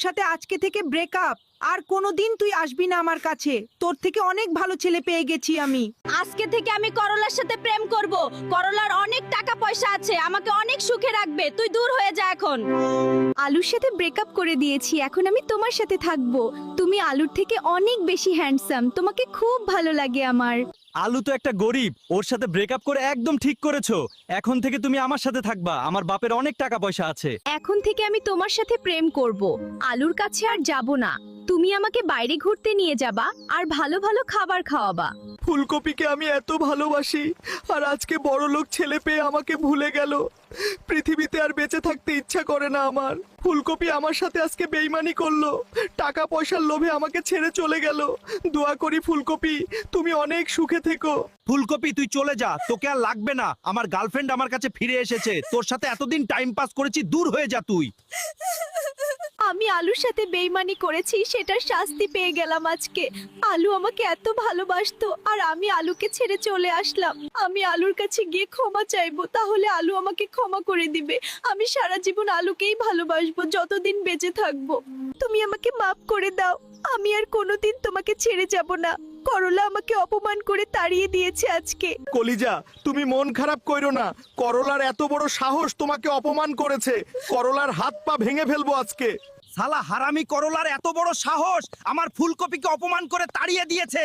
সাথে আজকে থেকে ব্রেকআপ। আর কোনোদিন তুই আসবি না আমার কাছে। তোর থেকে অনেক ভালো ছেলে পেয়ে গেছি আমি। আজকে থেকে আমি করলার সাথে প্রেম করব। করলার অনেক টাকা পয়সা আছে, আমাকে অনেক সুখে রাখবে। তুই দূর হয়ে যা এখন। আলুর সাথে ব্রেকআপ করে দিয়েছি, এখন আমি তোমার সাথে থাকবো। তুমি আলুর থেকে অনেক বেশি হ্যান্ডসাম, তোমাকে খুব ভালো লাগে আমার। আলু তো একটা গরিব, ওর সাথে ব্রেকআপ করে একদম ঠিক করেছো। এখন থেকে তুমি আমার সাথে থাকবা, আমার বাপের অনেক টাকা পয়সা আছে। এখন থেকে আমি তোমার সাথে প্রেম করব, আলুর কাছে আর যাব না। তুমি আমাকে বাইরে ঘুরতে নিয়ে যাবা আর ভালো ভালো খাবার খাওয়াবা। ফুলকপিকে আমি এত ভালোবাসি, আর আজকে বড়লোক ছেলে পেয়ে আমাকে ভুলে গেল। পৃথিবীতে আর বেঁচে থাকতে ইচ্ছা করে না আমার। ফুলকপি আমার সাথে আজকে বেইমানি করলো, টাকা পয়সার লোভে আমাকে ছেড়ে চলে গেল। দোয়া করি ফুলকপি, তুমি অনেক সুখে থেকো। ফুলকপি তুই চলে যা, তোকে আর লাগবে না। আমার গার্লফ্রেন্ড আমার কাছে ফিরে এসেছে, তোর সাথে এতদিন টাইম পাস করেছি, দূর হয়ে যা তুই। আমি আলুর সাথে বেইমানি করেছি, সেটার শাস্তি পেয়ে গেলাম আজকে। আলু আমাকে এত ভালোবাসতো আর আমি আলুকে ছেড়ে চলে আসলাম। আমি আলুর কাছে গিয়ে ক্ষমা চাইবো, তাহলে আলু আমাকে ক্ষমা করে দিবে। আমি সারা জীবন আলুকেই ভালোবাসবো, যতদিন বেঁচে থাকবো। তুমি আমাকে মাফ করে দাও, আমি আর কোনোদিন তোমাকে ছেড়ে যাব না। করলা আমাকে অপমান করে তাড়িয়ে দিয়েছে আজকে। কলিজা, তুমি মন খারাপ কইরো না। করলার এত বড় সাহস তোমাকে অপমান করেছে। করলার হাত পা ভেঙে ফেলবো আজকে। শালা হারামি করলার এত বড় সাহস আমার ফুলকপিকে অপমান করে তাড়িয়ে দিয়েছে।